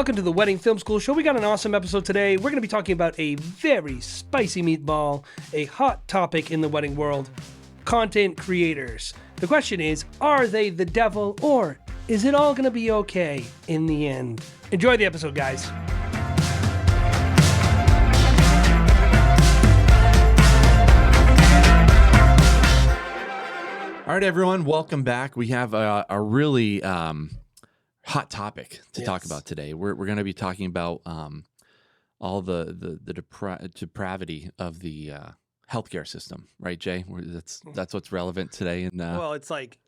welcome to the Wedding Film School Show. We got an awesome episode today. We're going to be talking about a very spicy meatball, a hot topic in the wedding world, content creators. The question is, are they the devil, or is it all going to be okay in the end? Enjoy the episode, guys. All right, everyone, welcome back. We have a really hot topic to talk about today. We're going to be talking about all the depravity of the healthcare system, right, Jay? That's what's relevant today. And well, it's like,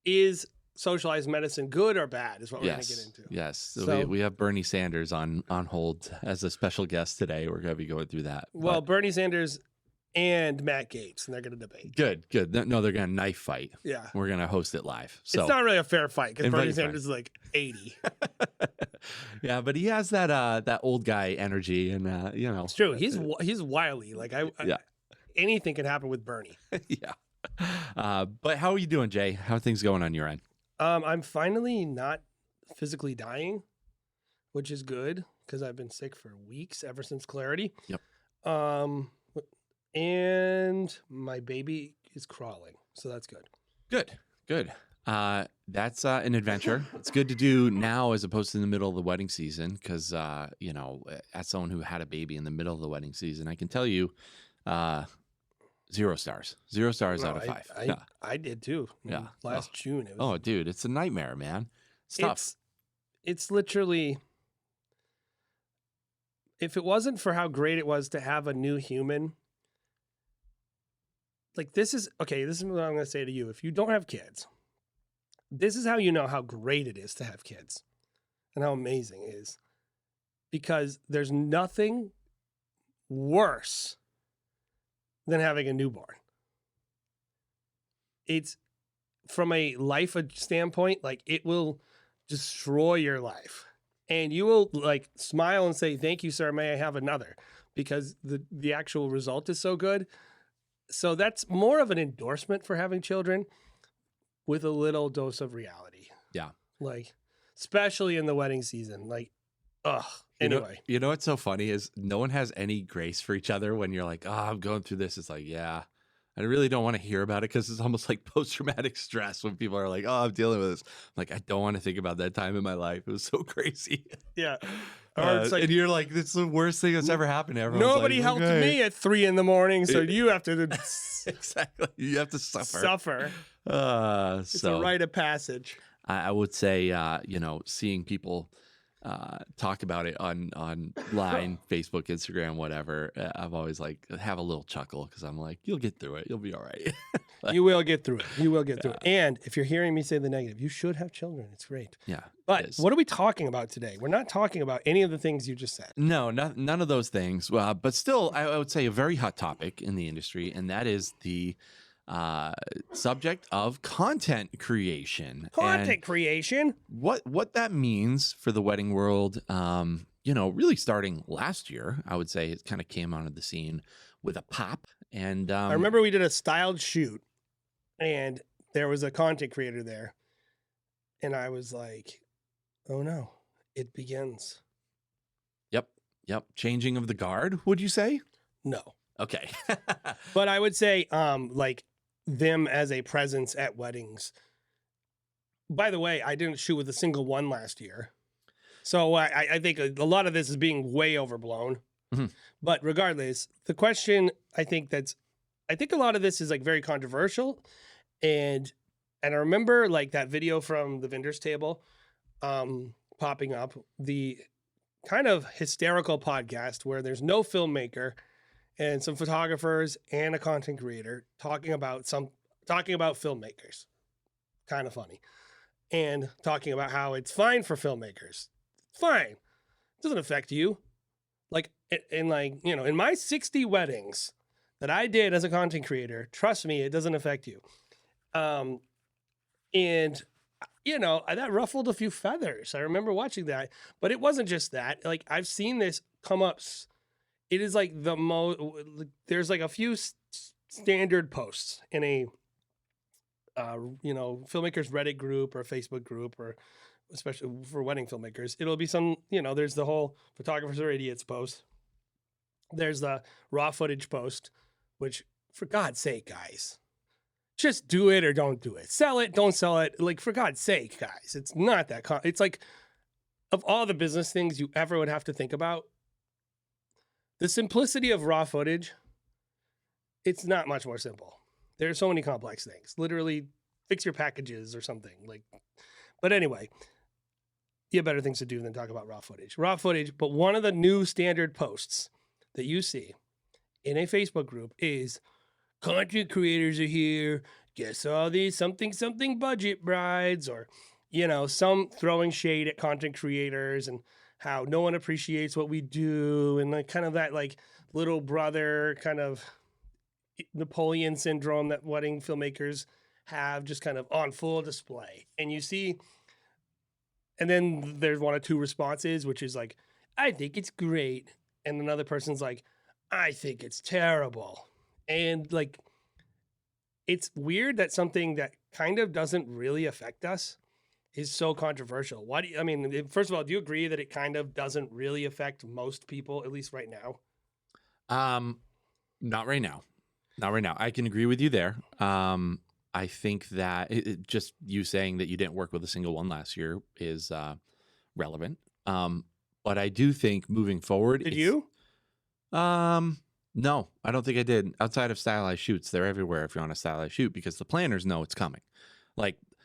is socialized medicine good or bad? Is what we're going to get into. Yes. So we have Bernie Sanders on hold as a special guest today. We're going to be going through that. Well, Bernie Sanders and Matt Gaetz, and they're going to debate. Good. No, they're going to knife fight. Yeah. We're going to host it live. So it's not really a fair fight because Bernie Sanders is like 80. Yeah, but he has that old guy energy, and it's true. He's wily. Like anything can happen with Bernie. Yeah. But how are you doing, Jay? How are things going on your end? I'm finally not physically dying, which is good because I've been sick for weeks ever since Clarity. Yep. And my baby is crawling, so that's good. Good. That's an adventure. It's good to do now as opposed to in the middle of the wedding season because, as someone who had a baby in the middle of the wedding season, I can tell you 0 stars. 0 stars out of 5. I did too. Yeah. Last June. It was, oh, dude, it's a nightmare, man. It's tough. It's literally, if it wasn't for how great it was to have a new human, like this is what I'm going to say to you. If you don't have kids, this is how you know how great it is to have kids and how amazing it is. Because there's nothing worse than having a newborn. It's from a life standpoint, like it will destroy your life. And you will like smile and say, "Thank you, sir. May I have another?" Because the actual result is so good. So that's more of an endorsement for having children with a little dose of reality. Yeah. Like, especially in the wedding season. Like, anyway. You know what's so funny is no one has any grace for each other when you're like, I'm going through this. It's like, yeah, I really don't want to hear about it because it's almost like post-traumatic stress when people are like, I'm dealing with this. I'm like, I don't want to think about that time in my life. It was so crazy. Yeah. Or it's like, and you're like, it's the worst thing that's ever happened to everyone. Nobody helped me at 3 a.m, so you have to exactly. You have to suffer. It's a rite of passage. I would say, seeing people talk about it on line, Facebook, Instagram, whatever. I've always like have a little chuckle because I'm like, you'll get through it. You'll be all right. You will get through it. You will get through it. And if you're hearing me say the negative, you should have children. It's great. Yeah. But what are we talking about today? We're not talking about any of the things you just said. No, none of those things. But still, I would say a very hot topic in the industry, and that is the subject of content creation. Creation. What that means for the wedding world, really starting last year, I would say it kind of came onto the scene with a pop. And I remember we did a styled shoot and there was a content creator there. And I was like, oh no, it begins. Yep. Changing of the guard, would you say? No. Okay. But I would say like them as a presence at weddings. By the way, I didn't shoot with a single one last year. So I think a lot of this is being way overblown. Mm-hmm. But regardless, the question I think a lot of this is like very controversial. And I remember like that video from the vendor's table popping up, the kind of hysterical podcast where there's no filmmaker and some photographers and a content creator talking about filmmakers. Kind of funny. And talking about how it's fine for filmmakers. Fine. It doesn't affect you. Like, in my 60 weddings that I did as a content creator, trust me, it doesn't affect you. And that ruffled a few feathers. I remember watching that, but it wasn't just that. Like, I've seen this come up. It is like there's like a few standard posts in a, filmmakers Reddit group or Facebook group or especially for wedding filmmakers. It'll be some, there's the whole photographers are idiots post. There's the raw footage post, which for God's sake, guys, just do it or don't do it. Sell it, don't sell it. Like, for God's sake, guys, it's not that. It's like, of all the business things you ever would have to think about, the simplicity of raw footage, it's not much more simple. There are so many complex things. Literally, fix your packages or something. But anyway, you have better things to do than talk about raw footage. Raw footage, but one of the new standard posts that you see in a Facebook group is content creators are here. Guess all these something budget brides, or some throwing shade at content creators and how no one appreciates what we do, and like kind of that like little brother kind of Napoleon syndrome that wedding filmmakers have, just kind of on full display. And you see, and then there's one or two responses, which is like, I think it's great. And another person's like, I think it's terrible. And like, it's weird that something that kind of doesn't really affect us is so controversial. First of all, do you agree that it kind of doesn't really affect most people, at least right now? Not right now. Not right now. I can agree with you there. I think that just you saying that you didn't work with a single one last year is relevant. But I do think moving forward. Did you? No, I don't think I did. Outside of stylized shoots, they're everywhere if you're on a stylized shoot because the planners know it's coming.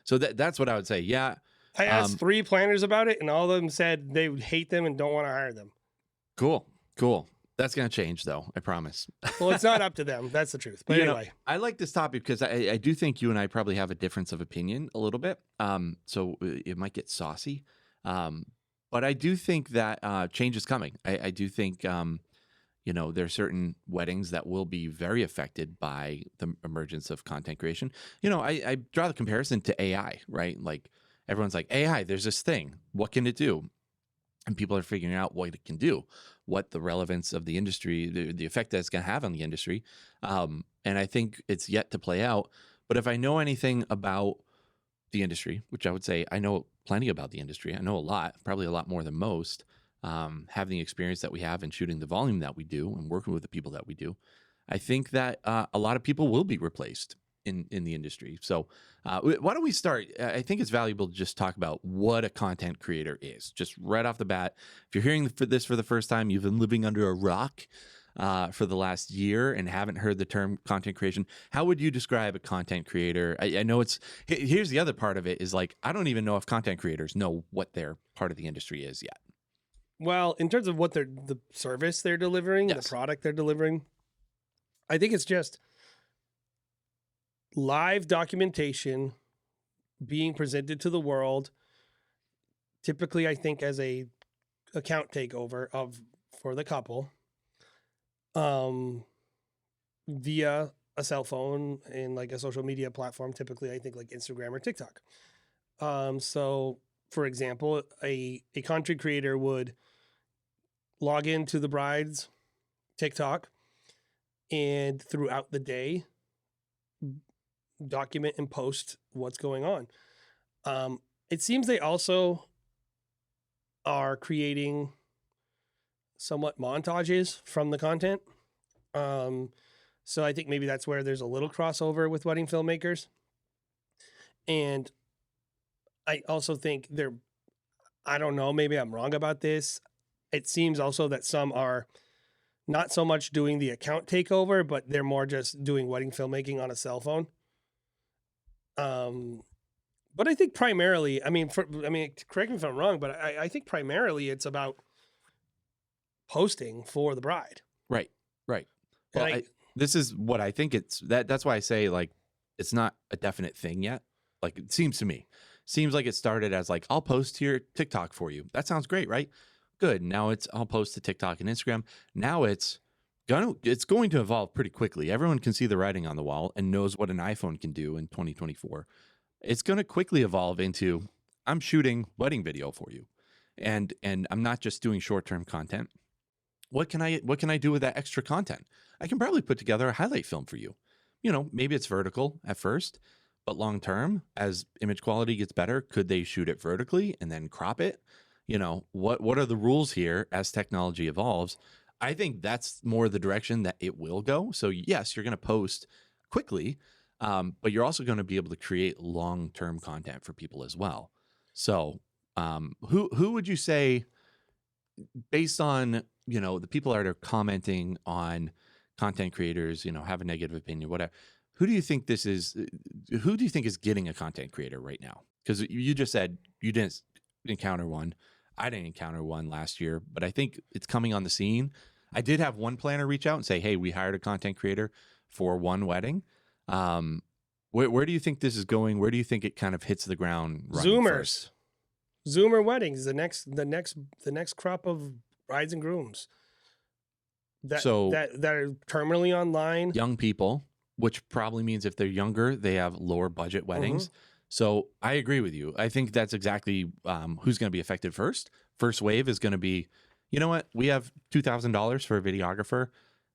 So that's what I would say. Yeah. I asked 3 planners about it, and all of them said they would hate them and don't want to hire them. Cool. That's going to change, though. I promise. Well, it's not up to them. That's the truth. But anyway. I like this topic because I do think you and I probably have a difference of opinion a little bit. So it might get saucy. But I do think that change is coming. I do think, there are certain weddings that will be very affected by the emergence of content creation. I draw the comparison to AI, right? Like everyone's like, AI, there's this thing. What can it do? And people are figuring out what it can do, what the relevance of the industry, the effect that it's going to have on the industry. And I think it's yet to play out. But if I know anything about the industry, which I would say I know plenty about the industry, I know a lot, probably a lot more than most, having the experience that we have in shooting the volume that we do and working with the people that we do, I think that a lot of people will be replaced in the industry. So why don't we start? I think it's valuable to just talk about what a content creator is, just right off the bat. If you're hearing this for the first time, you've been living under a rock for the last year and haven't heard the term content creation. How would you describe a content creator? I know here's the other part of it is like, I don't even know if content creators know what their part of the industry is yet. Well, in terms of what the service they're delivering, Yes. the product they're delivering, I think it's just live documentation being presented to the world, typically I think as a account takeover for the couple, via a cell phone and like a social media platform, typically I think like Instagram or TikTok. So for example, a content creator would log into the bride's TikTok and throughout the day document and post what's going on. It seems they also are creating somewhat montages from the content. So I think maybe that's where there's a little crossover with wedding filmmakers. And I also think I don't know, maybe I'm wrong about this. It seems also that some are not so much doing the account takeover, but they're more just doing wedding filmmaking on a cell phone. But I think primarily, correct me if I'm wrong, but I think primarily it's about posting for the bride. Right. Well, this is what I think that's why I say like, it's not a definite thing yet. Like it seems like it started as like, I'll post to your TikTok for you. That sounds great, right? Good. Now I'll post to TikTok and Instagram. Now it's going to evolve pretty quickly. Everyone can see the writing on the wall and knows what an iPhone can do in 2024. It's going to quickly evolve into, I'm shooting wedding video for you. And I'm not just doing short-term content. What can I do with that extra content? I can probably put together a highlight film for you. Maybe it's vertical at first, But long term, as image quality gets better, could they shoot it vertically and then crop it? What are the rules here as technology evolves? I think that's more the direction that it will go. So yes, you're going to post quickly, but you're also going to be able to create long-term content for people as well. So who would you say, based on the people that are commenting on content creators, have a negative opinion, whatever, who do you think is getting a content creator right now? Because you just said you didn't encounter one. I didn't encounter one last year, but I think it's coming on the scene. I did have one planner reach out and say, hey, we hired a content creator for one wedding. Where do you think this is going? Where do you think it kind of hits the ground running Zoomers. first? Zoomer weddings, the next crop of brides and grooms that are terminally online. Young people, which probably means if they're younger, they have lower budget weddings. So I agree with you. I think that's exactly who's going to be affected first. First wave is going to be, you know what? We have $2,000 for a videographer.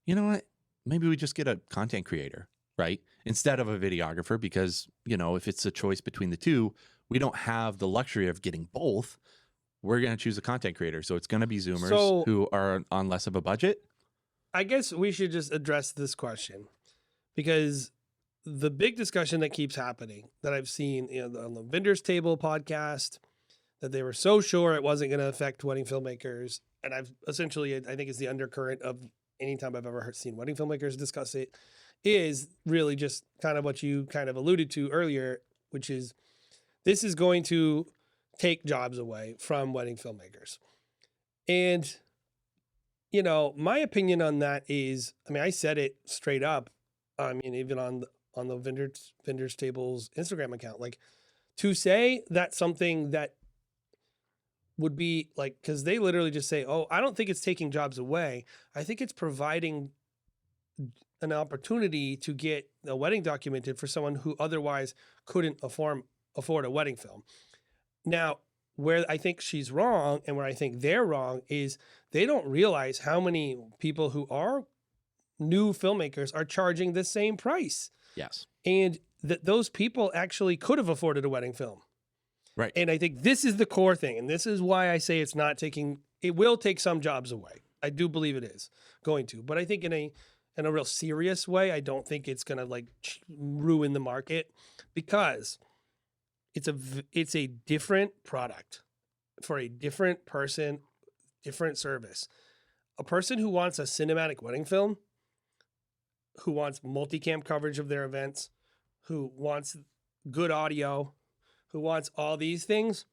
You know what? Maybe we just get a content creator, right? Instead of a videographer, because, if it's a choice between the two, we don't have the luxury of getting both. We're going to choose a content creator. So it's going to be Zoomers who are on less of a budget. I guess we should just address this question, because the big discussion that keeps happening that I've seen on the Vendors Table podcast, that they were so sure it wasn't going to affect wedding filmmakers. And I think it's the undercurrent of any time I've ever seen wedding filmmakers discuss it, is really just kind of what you kind of alluded to earlier, which is this is going to take jobs away from wedding filmmakers. And, my opinion on that is, I said it straight up. Even on the Vendors Table's Instagram account, like, to say that something that would be like, because they literally just say, oh, I don't think it's taking jobs away. I think it's providing an opportunity to get a wedding documented for someone who otherwise couldn't afford a wedding film. Now, where I think she's wrong and where I think they're wrong is they don't realize how many people who are new filmmakers are charging the same price. Yes. And that those people actually could have afforded a wedding film. Right. And I think this is the core thing. And this is why I say it will take some jobs away. I do believe it is going to, but I think in a real serious way, I don't think it's going to ruin the market, because it's a different product for a different person, different service. A person who wants a cinematic wedding film, who wants multicam coverage of their events, who wants good audio, who wants all these things,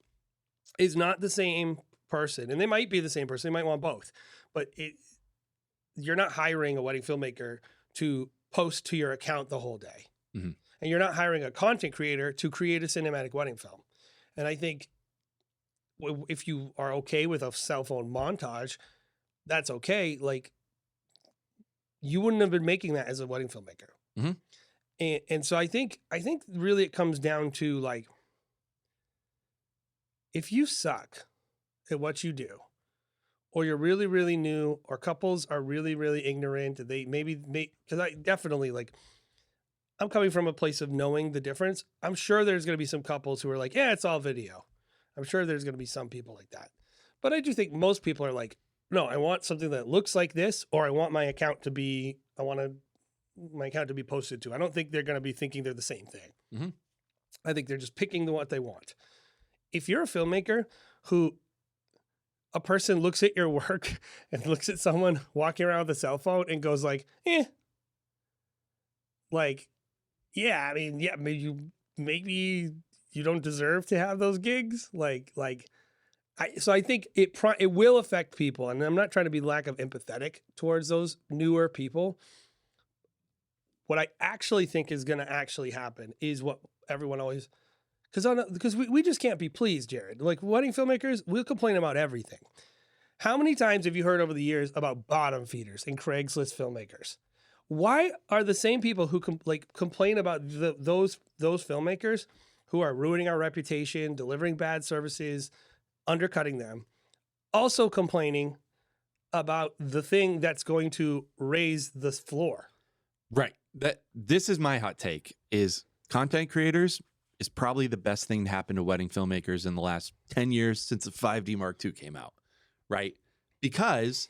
is not the same person. And they might be the same person. They might want both. But you're not hiring a wedding filmmaker to post to your account the whole day. Mm-hmm. And you're not hiring a content creator to create a cinematic wedding film. And I think if you are okay with a cell phone montage, that's okay. Like, you wouldn't have been making that as a wedding filmmaker. Mm-hmm. And so I think really it comes down to, like, if you suck at what you do, or you're really, really new, or couples are really, really ignorant, they because I definitely, like, I'm coming from a place of knowing the difference. I'm sure there's going to be some couples who are like, yeah, it's all video. I'm sure there's going to be some people like that. But I do think most people are like, no, I want something that looks like this, or I want my account to be posted to. I don't think they're going to be thinking they're the same thing. Mm-hmm. I think they're just picking what they want. If you're a filmmaker who a person looks at your work and looks at someone walking around with a cell phone and goes like, like, yeah, maybe you don't deserve to have those gigs. So I think it will affect people, and I'm not trying to be lack of empathetic towards those newer people. What I actually think is going to actually happen is what everyone always, because we just can't be pleased, Jared. Like, wedding filmmakers, we'll complain about everything. How many times have you heard over the years about bottom feeders and Craigslist filmmakers? Why are the same people who complain about those filmmakers who are ruining our reputation, delivering bad services, undercutting them, also complaining about the thing that's going to raise the floor? Right. This is my hot take, is content creators is probably the best thing to happen to wedding filmmakers in the last 10 years since the 5D Mark II came out, right? Because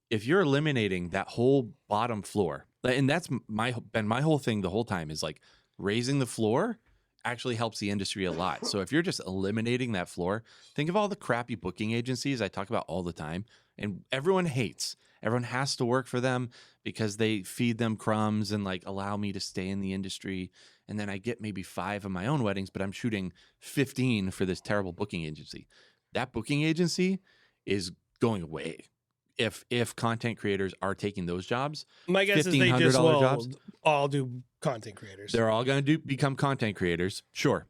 if you're eliminating that whole bottom floor, and that's been my whole thing the whole time, is like raising the floor actually helps the industry a lot. So if you're just eliminating that floor, think of all the crappy booking agencies I talk about all the time, and everyone hates. Everyone has to work for them because they feed them crumbs and like allow me to stay in the industry. And then I get maybe 5 of my own weddings, but I'm shooting 15 for this terrible booking agency. That booking agency is going away if content creators are taking those jobs. My guess is they just will jobs, all do content creators. they're all going to become content creators, sure.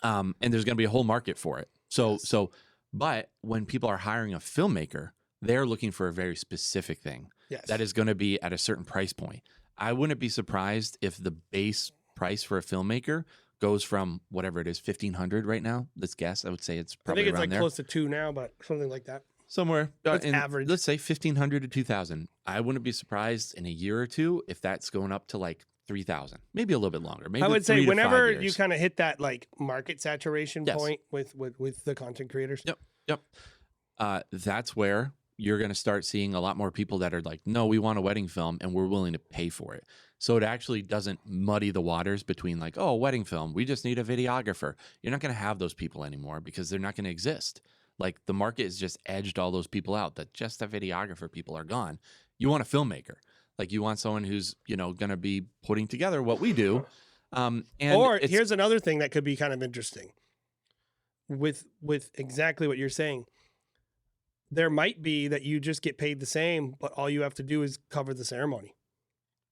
And there's going to be a whole market for it. But when people are hiring a filmmaker, they're looking for a very specific thing that is going to be at a certain price point. I wouldn't be surprised if the base price for a filmmaker goes from whatever it is, $1,500 right now. Let's guess. I would say it's probably I think it's like there. close to $2 now, but something like that. Somewhere average. Let's say $1,500 to $2,000. I wouldn't be surprised in a year or two if that's going up to like $3,000, maybe a little bit longer. Maybe I would say 3 to 5 whenever years. you kind of hit that like market saturation point with the content creators. Yep. That's where you're going to start seeing a lot more people that are like, no, we want a wedding film and we're willing to pay for it. So it actually doesn't muddy the waters between like, oh, wedding film, we just need a videographer. You're not going to have those people anymore because they're not going to exist. Like the market has just edged all those people out. That just the videographer people are gone. You want a filmmaker. Like you want someone who's, going to be putting together what we do. Or here's another thing that could be kind of interesting with exactly what you're saying. There might be that you just get paid the same, but all you have to do is cover the ceremony.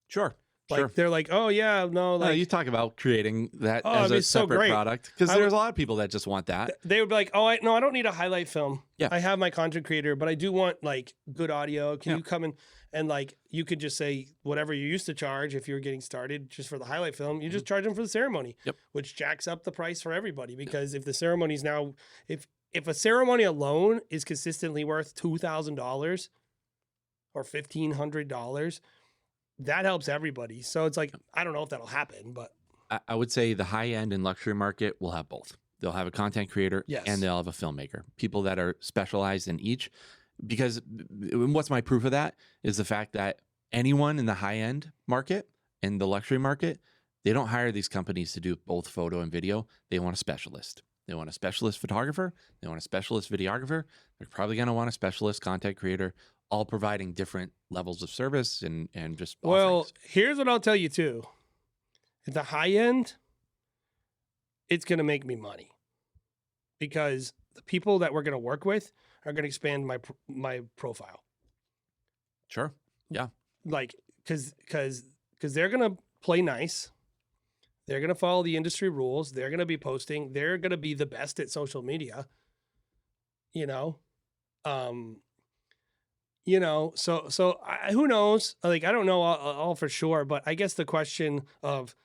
Sure. Like they're like, oh yeah, no, like you talk about creating that as a separate product because there's a lot of people that just want that. They would be like, oh, I don't need a highlight film. Yeah, I have my content creator, but I do want like good audio. Can you come in and like you could just say whatever you used to charge if you're getting started just for the highlight film, you just charge them for the ceremony. Yep, which jacks up the price for everybody because if the ceremony's now if a ceremony alone is consistently worth $2,000 or $1,500. That helps everybody. So it's like, I don't know if that'll happen, but I would say the high end and luxury market will have both. They'll have a content creator and they'll have a filmmaker, people that are specialized in each. Because what's my proof of that is the fact that anyone in the high end market and the luxury market, they don't hire these companies to do both photo and video. They want a specialist. They want a specialist photographer. They want a specialist videographer. They're probably going to want a specialist content creator, all providing different levels of service and just offerings. Here's what I'll tell you too. At the high end, it's going to make me money because the people that we're going to work with are going to expand my profile. Sure. Yeah. Like, cause they're going to play nice. They're going to follow the industry rules. They're going to be posting. They're going to be the best at social media, so who knows? Like, I don't know all for sure, but I guess the question of,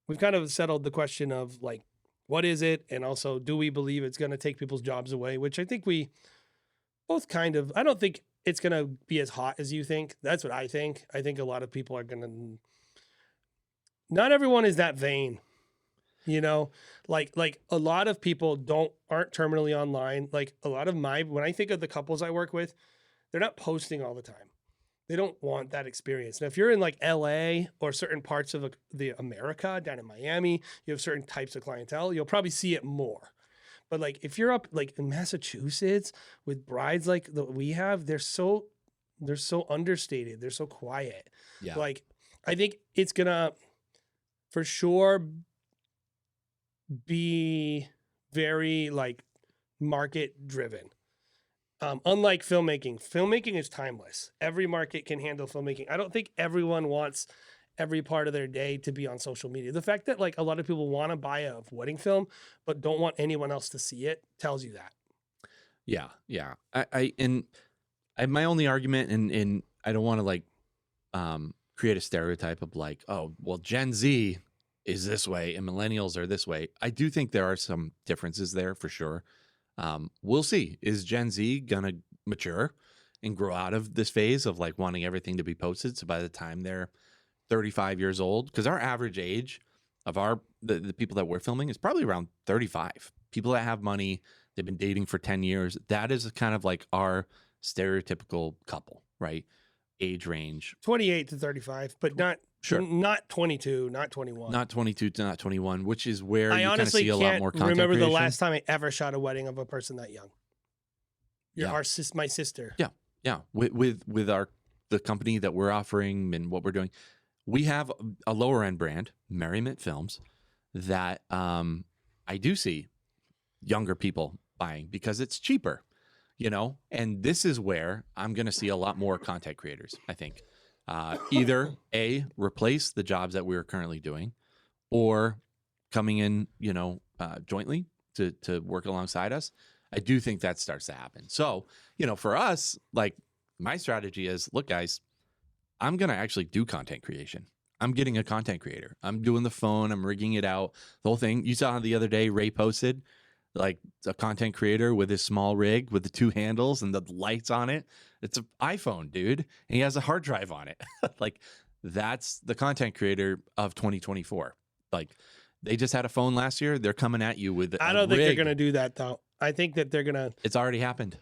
we've kind of settled the question of like, what is it? And also, do we believe it's going to take people's jobs away? Which I think we both kind of, I don't think it's going to be as hot as you think. That's what I think. I think a lot of people are going to, not everyone is that vain, like a lot of people aren't terminally online. Like a lot of when I think of the couples I work with, they're not posting all the time. They don't want that experience. Now, if you're in like LA or certain parts of the America, down in Miami, you have certain types of clientele, you'll probably see it more. But like if you're up like in Massachusetts with brides like we have, they're so understated. They're so quiet. Yeah. Like I think it's gonna for sure be very like market driven. Unlike filmmaking is timeless. Every market can handle filmmaking. I don't think everyone wants every part of their day to be on social media. The fact that like a lot of people want to buy a wedding film but don't want anyone else to see it tells you that. Yeah. I have my only argument, and I don't want to like create a stereotype of like, oh, well, Gen Z is this way and millennials are this way. I do think there are some differences there for sure. We'll see. Is Gen Z gonna mature and grow out of this phase of like wanting everything to be posted? So by the time they're 35 years old, because our average age of the people that we're filming is probably around 35. People that have money, they've been dating for 10 years. That is kind of like our stereotypical couple, right? Age range. 28 to 35, but not 22, not 21. Not 22 to not 21, which is where I you kind of honestly see a lot more can't content remember the creation. last time I ever shot a wedding of a person that young. Yeah. My sister. Yeah. With the company that we're offering and what we're doing, we have a lower end brand, Merriment Films, that I do see younger people buying because it's cheaper, you know? And this is where I'm going to see a lot more content creators, I think. Either replace the jobs that we're currently doing, or coming in, you know, jointly to work alongside us. I do think that starts to happen. So, you know, for us, like my strategy is, look, guys, I'm going to actually do content creation. I'm getting a content creator. I'm doing the phone. I'm rigging it out. The whole thing. You saw the other day, Ray posted like a content creator with his small rig with the 2 handles and the lights on it. It's an iPhone, dude. And he has a hard drive on it. Like that's the content creator of 2024. Like they just had a phone last year. They're coming at you with I don't think they're going to do that though. I think that they're going to. It's already happened.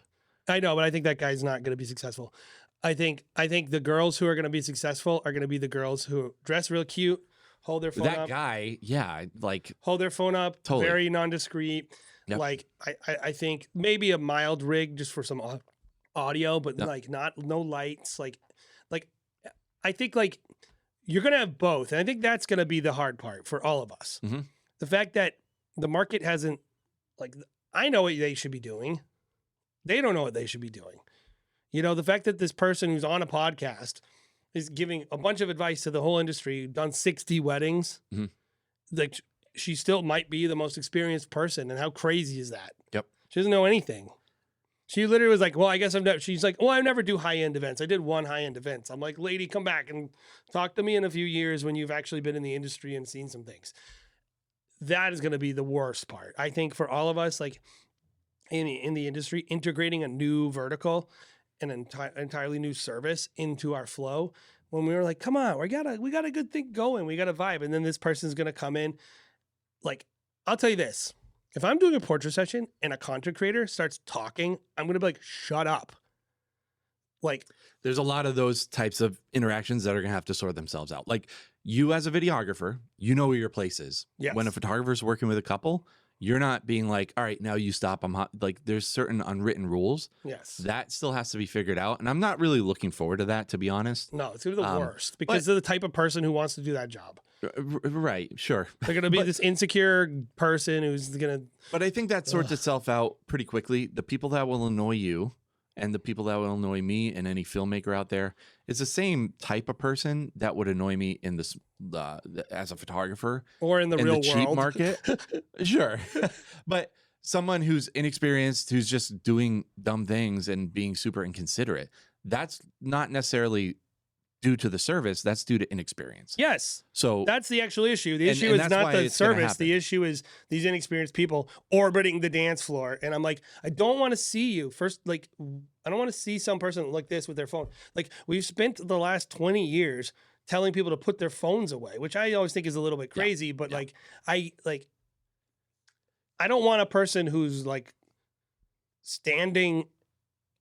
I know, but I think that guy's not going to be successful. I think the girls who are going to be successful are going to be the girls who dress real cute, hold their phone up. That guy, yeah, like hold their phone up, totally. Very non-discreet. Yep. Like I think maybe a mild rig just for some audio, but Yep. like no lights. Like I think like you're gonna have both, and I think that's gonna be the hard part for all of us. Mm-hmm. The fact that the market hasn't, like, I know what they should be doing. They don't know what they should be doing. You know, the fact that this person who's on a podcast is giving a bunch of advice to the whole industry, done 60 weddings, mm-hmm. like she still might be the most experienced person. And how crazy is that? Yep. She doesn't know anything. She literally was like, well, I guess she's like, well, I never do high-end events. I did one high-end event. I'm like, lady, come back and talk to me in a few years when you've actually been in the industry and seen some things. That is going to be the worst part. I think for all of us, like in the industry, integrating a new vertical, an entirely new service into our flow. When we were like, come on, we got a good thing going. We got a vibe. And then this person's going to come in. Like, I'll tell you this. If I'm doing a portrait session and a content creator starts talking, I'm going to be like, shut up. Like, there's a lot of those types of interactions that are going to have to sort themselves out. Like you as a videographer, you know where your place is. yes. When a photographer's working with a couple, you're not being like, all right, now you stop. I'm hot. Like there's certain unwritten rules. Yes. That still has to be figured out. And I'm not really looking forward to that, to be honest. No, it's going to be the worst because of the type of person who wants to do that job. Right. Sure. They're going to be this insecure person who's going to. But I think that sorts itself out pretty quickly. The people that will annoy you and the people that will annoy me and any filmmaker out there, it's the same type of person that would annoy me in this as a photographer or in the real cheap world market. Sure. But someone who's inexperienced, who's just doing dumb things and being super inconsiderate, that's not necessarily due to the service, that's due to inexperience. Yes. So that's the actual issue. The issue and is that's not why the it's gonna service. happen. The issue is these inexperienced people orbiting the dance floor. And I'm like, I don't want to see you. First, like, I don't want to see some person like this with their phone. Like, we've spent the last 20 years telling people to put their phones away, which I always think is a little bit crazy. But I don't want a person who's like standing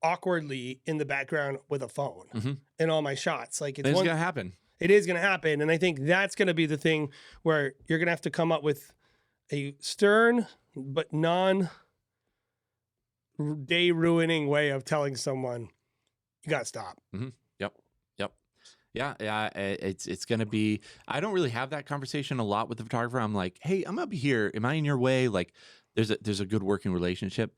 awkwardly in the background with a phone in all my shots. Like it's gonna happen. It is gonna happen. And I think that's gonna be the thing where you're gonna have to come up with a stern but non-day ruining way of telling someone you gotta stop. Yep. Yeah. It's gonna be. I don't really have that conversation a lot with the photographer. I'm like, hey, I'm gonna be here. Am I in your way? Like, there's a good working relationship.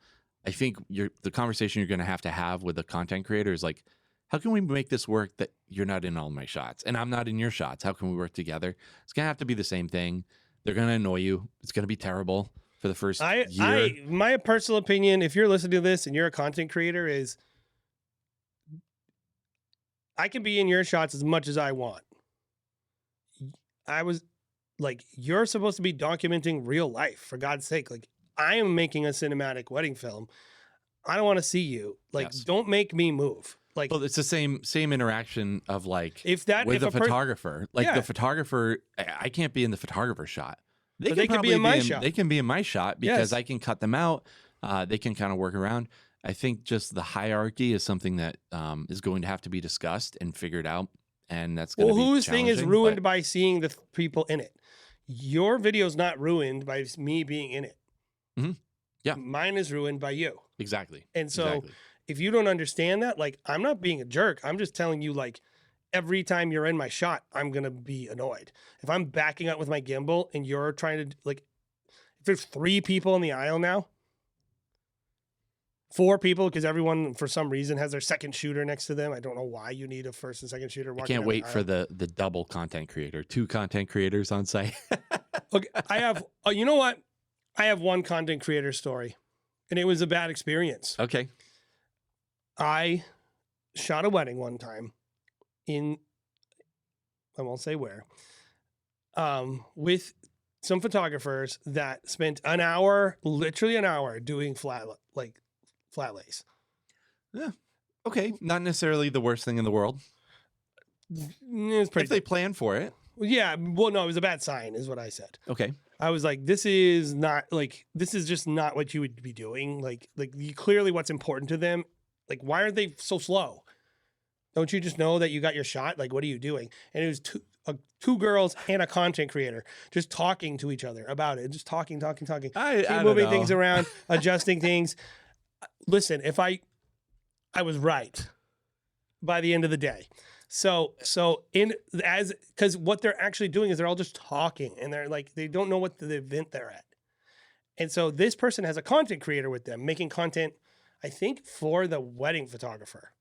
I think the conversation you're going to have with a content creator is like, how can we make this work that you're not in all my shots and I'm not in your shots? How can we work together? It's going to have to be the same thing. They're going to annoy you. It's going to be terrible for the first year. My personal opinion, if you're listening to this and you're a content creator, is I can be in your shots as much as I want. I was like, you're supposed to be documenting real life, for God's sake. Like, I am making a cinematic wedding film. I don't want to see you. Like, Yes. Don't make me move. Like, Well, it's the same interaction of like if that with if the a photographer. Like Yeah. the photographer, I can't be in the photographer shot. But they can be in my shot. They can be in my shot because Yes. I can cut them out. They can kind of work around. I think just the hierarchy is something that is going to have to be discussed and figured out, and that's going to be whose thing is challenging, ruined but- by seeing the people in it. Your video's not ruined by me being in it. Mhm. Yeah. Mine is ruined by you. Exactly. And so Exactly. if you don't understand that, like, I'm not being a jerk. I'm just telling you, like, every time you're in my shot, I'm going to be annoyed. If I'm backing up with my gimbal and you're trying to, like, if there's 3 people in the aisle now, 4 people, because everyone, for some reason, has their second shooter next to them. I don't know why you need a first and second shooter. I walking can't down wait the for aisle. the double content creator, 2 content creators on site. Okay, I have, you know what? I have one content creator story, and it was a bad experience. Okay. I shot a wedding one time in, I won't say where, with some photographers that spent an hour, literally an hour, doing flat lays. Okay. Not necessarily the worst thing in the world. It's pretty. If they plan for it. Yeah, well, no, it was a bad sign, is what I said. Okay. I was like, this is just not what you would be doing. Like you clearly what's important to them. Like, why are they so slow? Don't you just know that you got your shot? Like, what are you doing? And it was two girls and a content creator just talking to each other about it. Just talking. I Keep don't moving know. things around, adjusting things. Listen, if I was right by the end of the day. So because what they're actually doing is they're all just talking, and they're like, they don't know what the event they're at. And so this person has a content creator with them making content, I think, for the wedding photographer.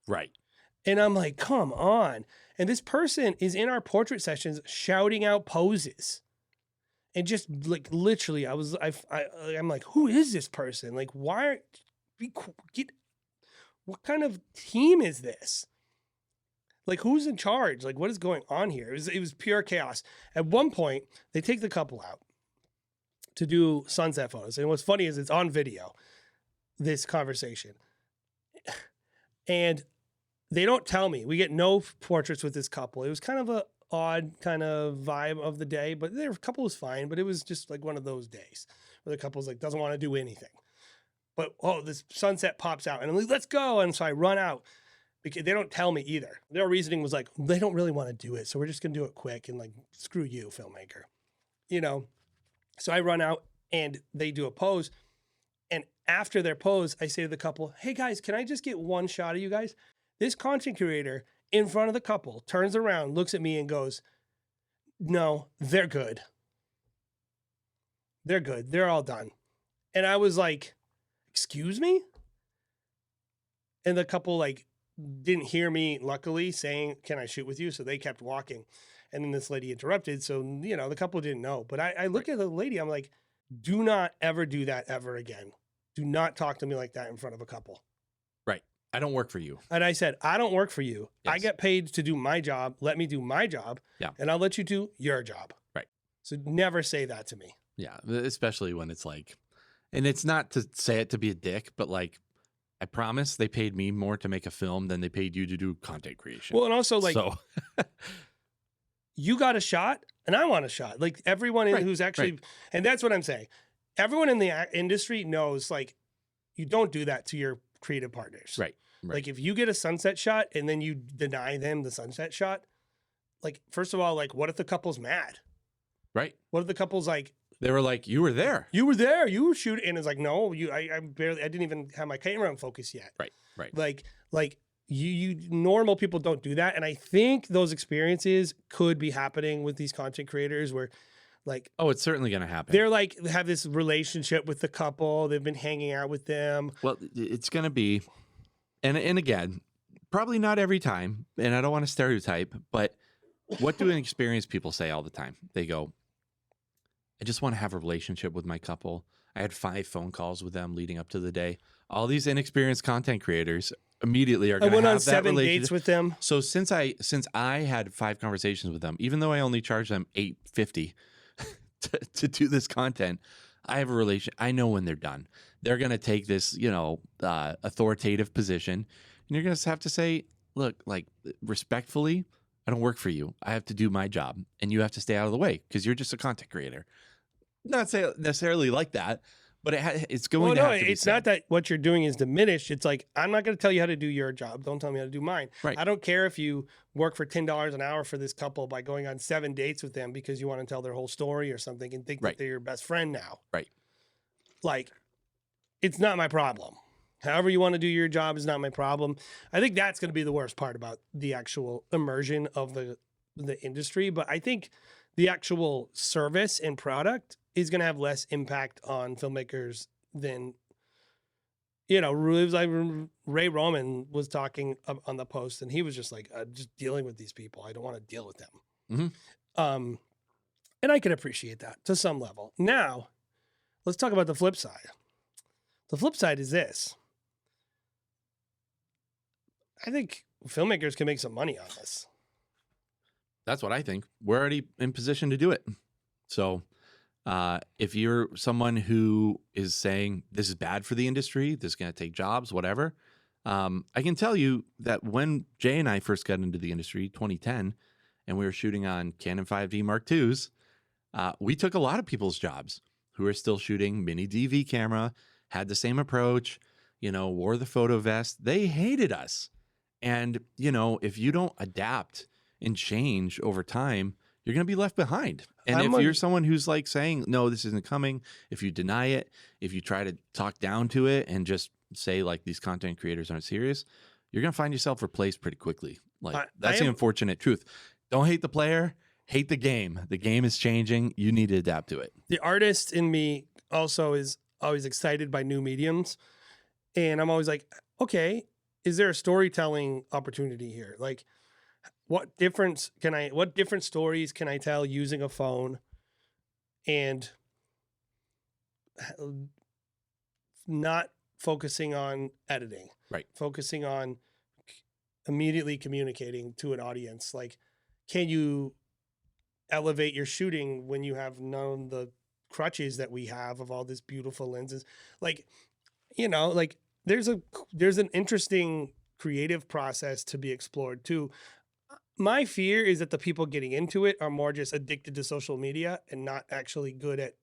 Right. And I'm like, come on. And this person is in our portrait sessions shouting out poses. And just like literally, I'm like, who is this person? Like, what kind of team is this? Like, who's in charge? Like, what is going on here? It was pure chaos. At one point, they take the couple out to do sunset photos. And what's funny is it's on video, this conversation. And they don't tell me. We get no portraits with this couple. It was kind of a odd kind of vibe of the day, but their couple was fine. But it was just like one of those days where the couple's like doesn't want to do anything. But this sunset pops out, and I'm like, let's go. And so I run out because they don't tell me either. Their reasoning was like, they don't really want to do it, so we're just gonna do it quick and like screw you, filmmaker, you know. So I run out and they do a pose, and after their pose, I say to the couple, "Hey guys, can I just get one shot of you guys?" This content creator in front of the couple turns around, looks at me, and goes, "No, they're good. They're good. They're all done." And I was like, "Excuse me?" And the couple like didn't hear me, luckily, saying, "Can I shoot with you?" So they kept walking. And then this lady interrupted. So, you know, the couple didn't know. But I look at the lady, I'm like, do not ever do that ever again. Do not talk to me like that in front of a couple. Right. I don't work for you. And I said, I don't work for you. I Yes. get paid to do my job. Let me do my job. Yeah. And I'll let you do your job. Right. So never say that to me. Yeah. Especially when it's like, and it's not to say it to be a dick, but like, I promise they paid me more to make a film than they paid you to do content creation. Well, and also like, so you got a shot and I want a shot. Like everyone Right, who's actually, right. and that's what I'm saying. Everyone in the industry knows, like, you don't do that to your creative partners. right. Right. Like if you get a sunset shot and then you deny them the sunset shot, like, first of all, like, what if the couple's mad? Right. What if the couple's like, They were like, you were there. you were there, you were shooting, and it's like, no, I didn't even have my camera in focus yet. Right. Right. Like you normal people don't do that. And I think those experiences could be happening with these content creators where, like, Oh, it's certainly going to happen. they're like, have this relationship with the couple. They've been hanging out with them. Well, it's going to be, and again, probably not every time, and I don't want to stereotype, but what do inexperienced people say all the time? They go, I just want to have a relationship with my couple. I had 5 phone calls with them leading up to the day. All these inexperienced content creators immediately are I going to went have on that 7 relationship. dates with them. So since I had 5 conversations with them, even though I only charged them $8.50 to do this content, I have a relation. I know when they're done, they're going to take this, authoritative position And you're going to have to say, look, like respectfully, I don't work for you. I have to do my job and you have to stay out of the way because you're just a content creator. Not say necessarily like that, but it's going Well, to no, have to be it's said. not that what you're doing is diminished. It's like, I'm not going to tell you how to do your job. Don't tell me how to do mine. Right. I don't care if you work for $10 an hour for this couple by going on 7 dates with them because you want to tell their whole story or something and think Right. that they're your best friend now. Right. Like, it's not my problem. However you want to do your job is not my problem. I think that's going to be the worst part about the actual immersion of the industry. But I think the actual service and product is going to have less impact on filmmakers than, you know, it was like Ray Roman was talking on the post, and he was just like, just dealing with these people. I don't want to deal with them. Mm-hmm. And I can appreciate that to some level. Now, let's talk about the flip side. The flip side is this. I think filmmakers can make some money on this. That's what I think. We're already in position to do it. So if you're someone who is saying this is bad for the industry, this is going to take jobs, whatever, I can tell you that when Jay and I first got into the industry, 2010, and we were shooting on Canon 5D Mark IIs, we took a lot of people's jobs who are still shooting mini DV camera, had the same approach, you know, wore the photo vest. They hated us. And, you know, if you don't adapt and change over time, you're going to be left behind. And if you're someone who's like saying, no, this isn't coming, if you deny it, if you try to talk down to it and just say like these content creators aren't serious, you're going to find yourself replaced pretty quickly. Like that's the unfortunate truth. Don't hate the player, hate the game. The game is changing. You need to adapt to it. The artist in me also is always excited by new mediums. And I'm always like, okay, is there a storytelling opportunity here? Like, what different stories can I tell using a phone and not focusing on editing, right? Focusing on immediately communicating to an audience. Like, can you elevate your shooting when you have known the crutches that we have of all these beautiful lenses? Like, you know, like there's an interesting creative process to be explored too. My fear is that the people getting into it are more just addicted to social media and not actually good at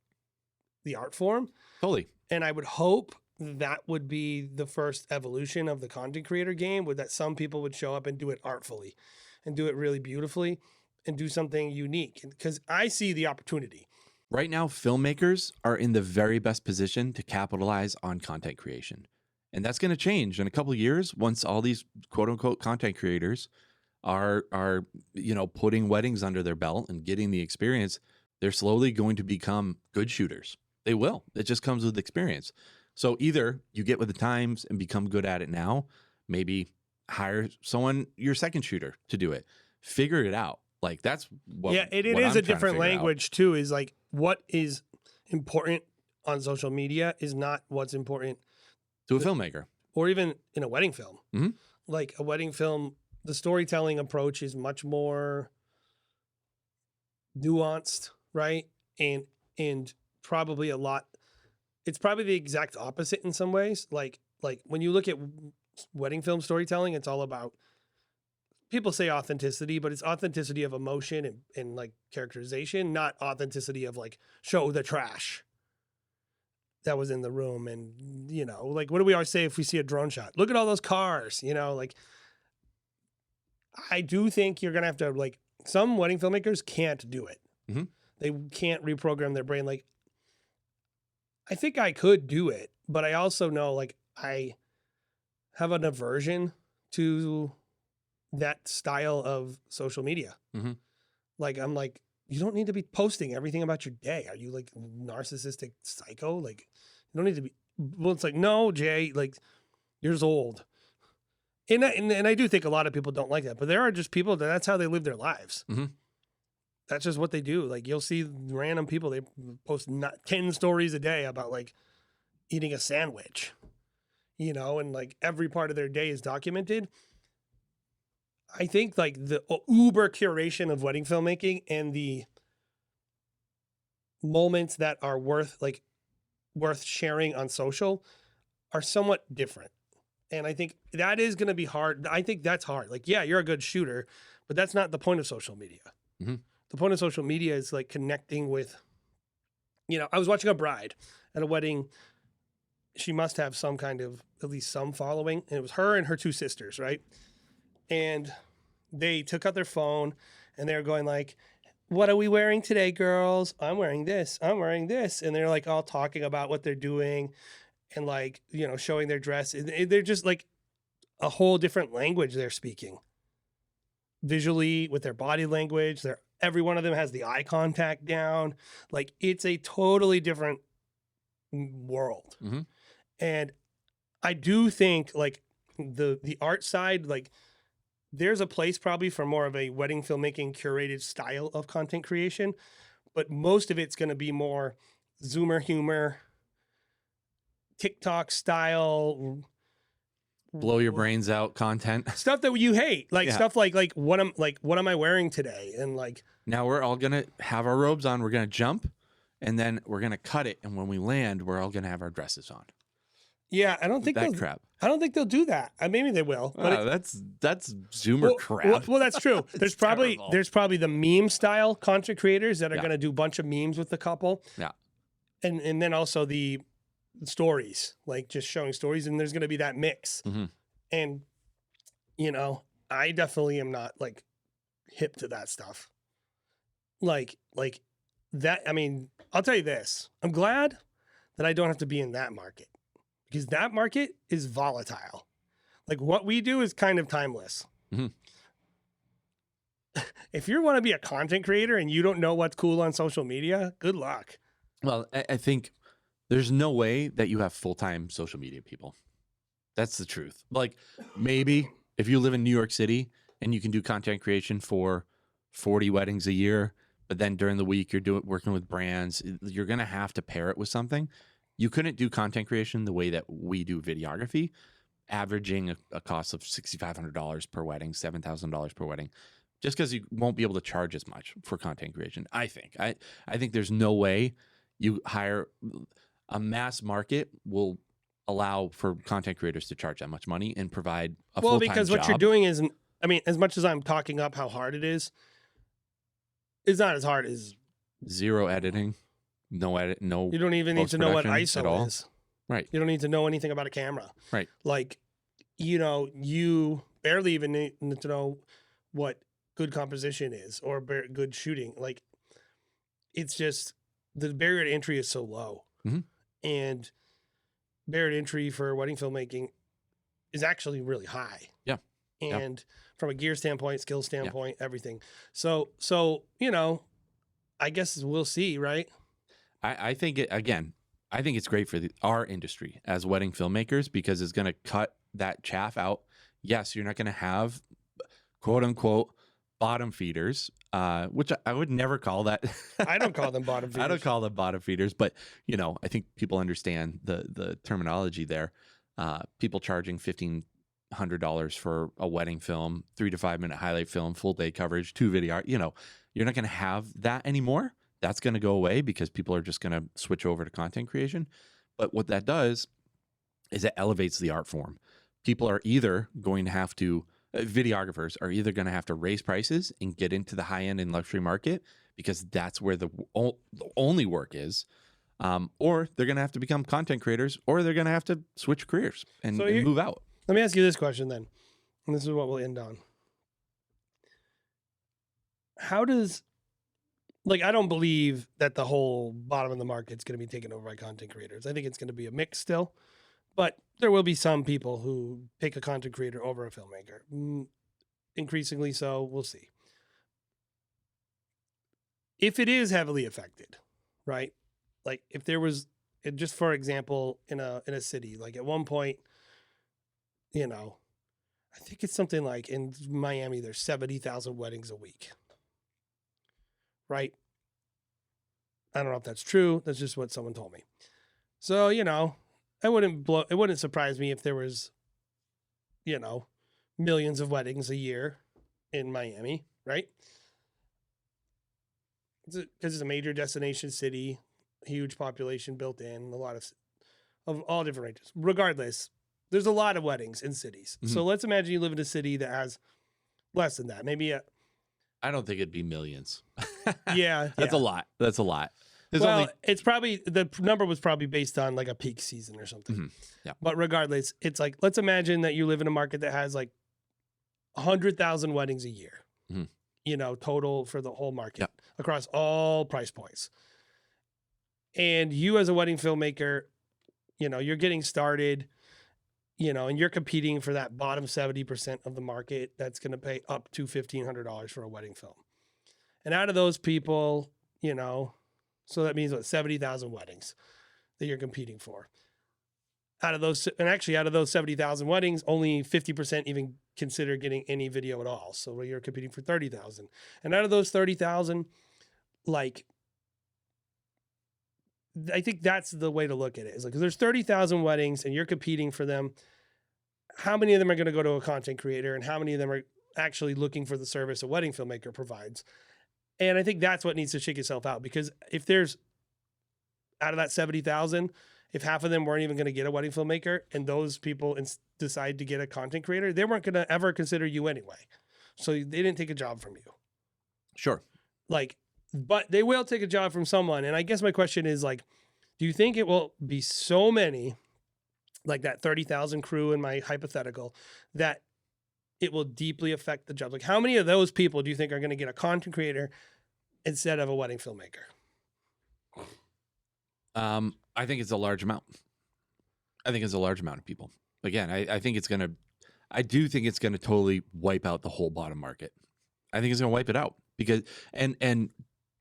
the art form. Totally. And I would hope that would be the first evolution of the content creator game, would that some people would show up and do it artfully and do it really beautifully and do something unique. Because I see the opportunity. Right now, filmmakers are in the very best position to capitalize on content creation. And that's going to change in a couple of years once all these quote unquote content creators are you know, putting weddings under their belt and getting the experience. They're slowly going to become good shooters. They will. It just comes with experience. So either you get with the times and become good at it now, maybe hire someone, your second shooter, to do it. Figure it out. Like that's what. Yeah, it is a different language too. Is like what is important on social media is not what's important to a filmmaker, or even in a wedding film. Mm-hmm. Like a wedding film, the storytelling approach is much more nuanced, right? And probably a lot. It's probably the exact opposite in some ways. Like when you look at wedding film storytelling, it's all about, people say authenticity, but it's authenticity of emotion and like characterization, not authenticity of like show the trash that was in the room. And, you know, like what do we always say if we see a drone shot? Look at all those cars, you know, like I do think you're going to have to, like, some wedding filmmakers can't do it. Mm-hmm. They can't reprogram their brain. Like, I think I could do it, but I also know, like, I have an aversion to that style of social media. Mm-hmm. Like, I'm like, you don't need to be posting everything about your day. Are you like narcissistic psycho? Like, you don't need to be. Well, it's like, no, Jay, like, you're just old. And I do think a lot of people don't like that, but there are just people that's how they live their lives. Mm-hmm. That's just what they do. Like you'll see random people, they post 10 stories a day about like eating a sandwich, you know, and like every part of their day is documented. I think like the uber curation of wedding filmmaking and the moments that are worth sharing on social are somewhat different. And I think that is going to be hard. I think that's hard. Like, yeah, you're a good shooter, but that's not the point of social media. Mm-hmm. The point of social media is like connecting with, I was watching a bride at a wedding. She must have some kind of, at least some following. And it was her and her two sisters, right? And they took out their phone and they were going like, what are we wearing today, girls? I'm wearing this. I'm wearing this. And they're like all talking about what they're doing and like, showing their dress. They're just like a whole different language they're speaking visually with their body language. Every one of them has the eye contact down. Like it's a totally different world. Mm-hmm. And I do think like the art side, like there's a place probably for more of a wedding filmmaking curated style of content creation, but most of it's going to be more Zoomer humor, TikTok style, Blow your brains out content. stuff that you hate, like stuff like what am I wearing today, and like now we're all gonna have our robes on. We're gonna jump, and then we're gonna cut it. And when we land, we're all gonna have our dresses on. Yeah, I don't think that crap. I don't think they'll do that. Maybe they will. But that's Zoomer crap. Well, that's true. There's probably the meme style content creators that are going to do a bunch of memes with the couple. Yeah, and then also the stories, like just showing stories, and there's going to be that mix. Mm-hmm. And I definitely am not like hip to that stuff. Like that. I mean, I'll tell you this: I'm glad that I don't have to be in that market. Because that market is volatile. Like what we do is kind of timeless. Mm-hmm. If you want to be a content creator and you don't know what's cool on social media, good luck. Well, I think there's no way that you have full-time social media people. That's the truth. Like maybe if you live in New York City and you can do content creation for 40 weddings a year, but then during the week you're working with brands, you're going to have to pair it with something. You couldn't do content creation the way that we do videography, averaging a cost of $6,500 per wedding, $7,000 per wedding, just because you won't be able to charge as much for content creation. I think there's no way you hire a mass market will allow for content creators to charge that much money and provide a full-time job. Because what you're doing is, I mean, as much as I'm talking up how hard it is, it's not as hard as zero editing. No edit, no. You don't even need to know what ISO is. Right. You don't need to know anything about a camera. Right. Like, you barely even need to know what good composition is or good shooting. Like, it's just the barrier to entry is so low. Mm-hmm. And barrier to entry for wedding filmmaking is actually really high. Yeah. And from a gear standpoint, skill standpoint, everything. So, I guess we'll see, right? I think it's great for our industry as wedding filmmakers because it's going to cut that chaff out. Yes, you're not going to have quote unquote bottom feeders, which I would never call that. I don't call them bottom feeders. I don't call them bottom feeders, but I think people understand the terminology there. People charging $1,500 for a wedding film, 3 to 5 minute highlight film, full day coverage, 2 video. You're not going to have that anymore. That's going to go away because people are just going to switch over to content creation. But what that does is it elevates the art form. People are either going to have to, videographers are either going to have to raise prices and get into the high end and luxury market because that's where the only work is, or they're going to have to become content creators, or they're going to have to switch careers and move out. Let me ask you this question then, and this is what we'll end on. How does... Like, I don't believe that the whole bottom of the market is going to be taken over by content creators. I think it's going to be a mix still, but there will be some people who pick a content creator over a filmmaker. Increasingly so, we'll see. If it is heavily affected, right? Like if there was, just for example, in a city, like at one point, I think it's something like in Miami, there's 70,000 weddings a week. Right? I don't know if that's true. That's just what someone told me. So, it wouldn't surprise me if there was, millions of weddings a year in Miami, right? Because it's a major destination city, huge population built in, a lot of all different ranges. Regardless, there's a lot of weddings in cities. Mhm. So let's imagine you live in a city that has less than that. Maybe I don't think it'd be millions. yeah, That's yeah. a lot. That's a lot. There's Well, only it's probably the number was probably based on like a peak season or something. Mhm. Yeah. But regardless, it's like let's imagine that you live in a market that has like 100,000 weddings a year. Mhm. You know, total for the whole market Yep. across all price points. And you as a wedding filmmaker, you know, you're getting started, you know, and you're competing for that bottom 70% of the market that's going to pay up to $1,500 for a wedding film. And out of those people, you know, so that means what, 70,000 weddings that you're competing for. Out of those, and actually out of those 70,000 weddings, only 50% even consider getting any video at all. So you're competing for 30,000. And out of those 30,000, like, I think that's the way to look at it. Is like, 'cause there's 30,000 weddings and you're competing for them. How many of them are going to go to a content creator and how many of them are actually looking for the service a wedding filmmaker provides? And I think that's what needs to shake itself out, because if there's out of that 70,000, if half of them weren't even going to get a wedding filmmaker and those people decide to get a content creator, they weren't going to ever consider you anyway. So they didn't take a job from you. Sure. Like, but they will take a job from someone. And I guess my question is like, do you think it will be so many, like that 30,000 crew in my hypothetical, that it will deeply affect the job? Like, how many of those people do you think are going to get a content creator instead of a wedding filmmaker? I think it's a large amount. I think it's a large amount of people. Again, I think it's going to, I do think it's going to totally wipe out the whole bottom market. I think it's going to wipe it out because, and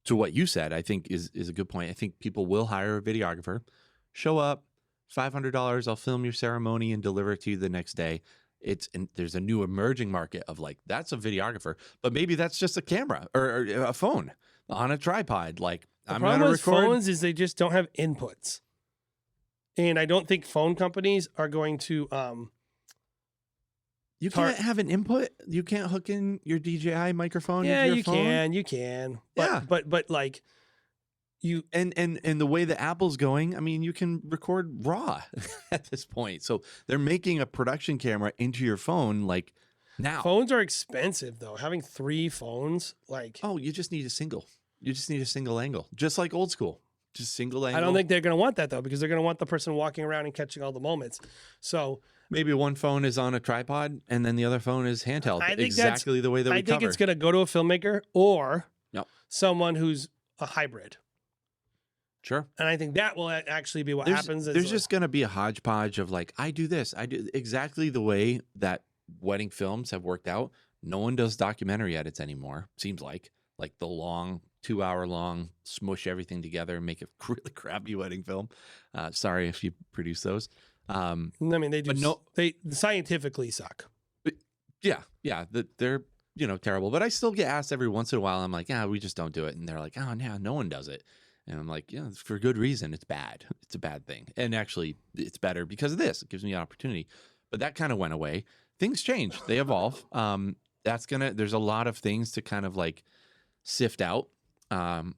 to what you said, I think is a good point. I think people will hire a videographer, show up, $500, I'll film your ceremony and deliver it to you the next day. There's a new emerging market of like, that's a videographer, but maybe that's just a camera or a phone on a tripod. Like, The I'm problem going to with record. phones is they just don't have inputs. And I don't think phone companies are going to You can't have an input. You can't hook in your DJI microphone. yeah, into your you phone? can. But, Yeah. but like you, And the way that Apple's going, I mean, you can record raw at this point. So they're making a production camera into your phone like now. phones are expensive though. Having 3 phones, like, Oh, you just need a single. You just need a single angle, just like old school. Just single angle. I don't think they're going to want that though, because they're going to want the person walking around and catching all the moments. So maybe one phone is on a tripod and then the other phone is handheld. I think Exactly the way that we I think cover. it's going to go to a filmmaker or Yep. someone who's a hybrid. Sure. And I think that will actually be what happens. There's just going to be a hodgepodge of like, I do this. I do exactly the way that wedding films have worked out. No one does documentary edits anymore. Seems like the long 2-hour long, smush everything together and make a really crappy wedding film. Sorry if you produce those. I mean, they do. But no- they scientifically suck. Yeah. They're, terrible. But I still get asked every once in a while. I'm like, yeah, we just don't do it. And they're like, oh, yeah, no one does it. And I'm like, yeah, it's for good reason. It's bad. It's a bad thing. And actually, it's better because of this. It gives me an opportunity. But that kind of went away. Things change. They evolve. There's a lot of things to kind of like sift out. And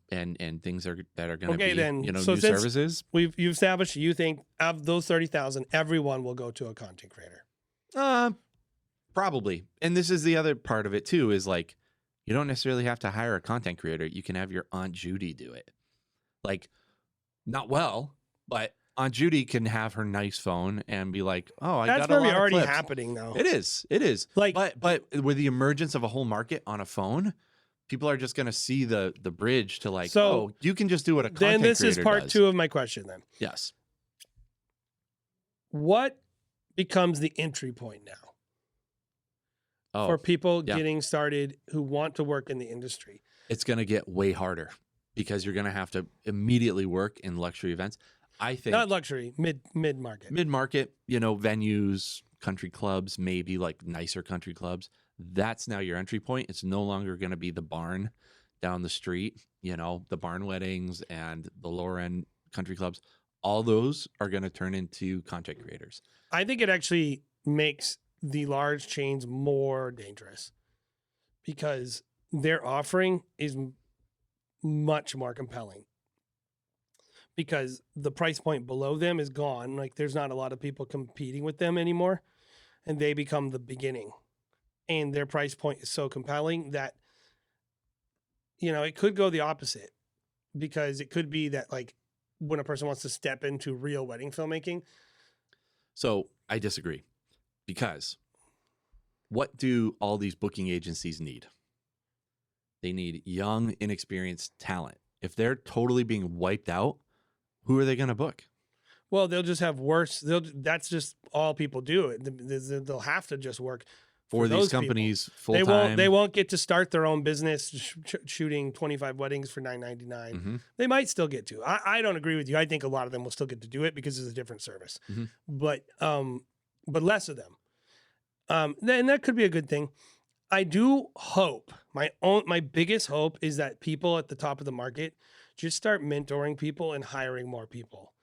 things that are going to be, then. new So since services. you've established you think of those 30,000, everyone will go to a content creator. Probably. And this is the other part of it too, is like, you don't necessarily have to hire a content creator. You can have your Aunt Judy do it. Like, not well, but Aunt Judy can have her nice phone and be like, oh, I That's got a lot probably of already clips. happening though. It is. Like- but with the emergence of a whole market on a phone, people are just going to see the bridge to like, So, oh, you can just do what a content Then this is creator part does. 2 of my question then. Yes. What becomes the entry point now Oh, for people yeah. getting started who want to work in the industry? it's going to get way harder because you're going to have to immediately work in luxury events. I think Not luxury, mid-market. mid-market, venues, country clubs, maybe like nicer country clubs. That's now your entry point. It's no longer going to be the barn down the street, the barn weddings and the lower end country clubs. All those are going to turn into content creators. I think it actually makes the large chains more dangerous because their offering is much more compelling. because the price point below them is gone. Like there's not a lot of people competing with them anymore, and they become the beginning. And their price point is so compelling that, it could go the opposite, because it could be that like when a person wants to step into real wedding filmmaking. So I disagree, because what do all these booking agencies need? They need young, inexperienced talent. If they're totally being wiped out, who are they going to book? Well, they'll just have worse. That's just all people do. They'll have to just work for these those companies people. full time. They won't get to start their own business shooting 25 weddings for $9.99. Mm-hmm. They might still get to. I don't agree with you. I think a lot of them will still get to do it because it's a different service. Mm-hmm. But less of them. Then that could be a good thing. I do hope, my biggest hope is that people at the top of the market just start mentoring people and hiring more people.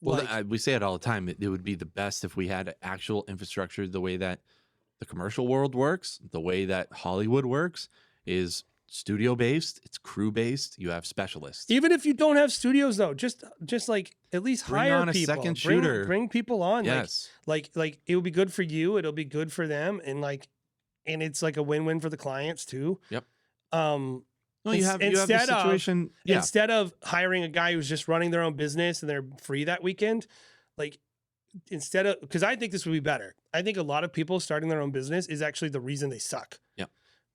Well, we say it all the time. It would be the best if we had actual infrastructure the way that the commercial world works, the way that Hollywood works is studio based, it's crew based. You have specialists. Even if you don't have studios, though, just like at least Bring hire on a people. second shooter. Bring people on. Yes. Like it will be good for you. It'll be good for them, and it's like a win-win for the clients too. Yep. Well, you have the situation. Instead of hiring a guy who's just running their own business and they're free that weekend, like because I think this would be better. I think a lot of people starting their own business is actually the reason they suck. Yeah.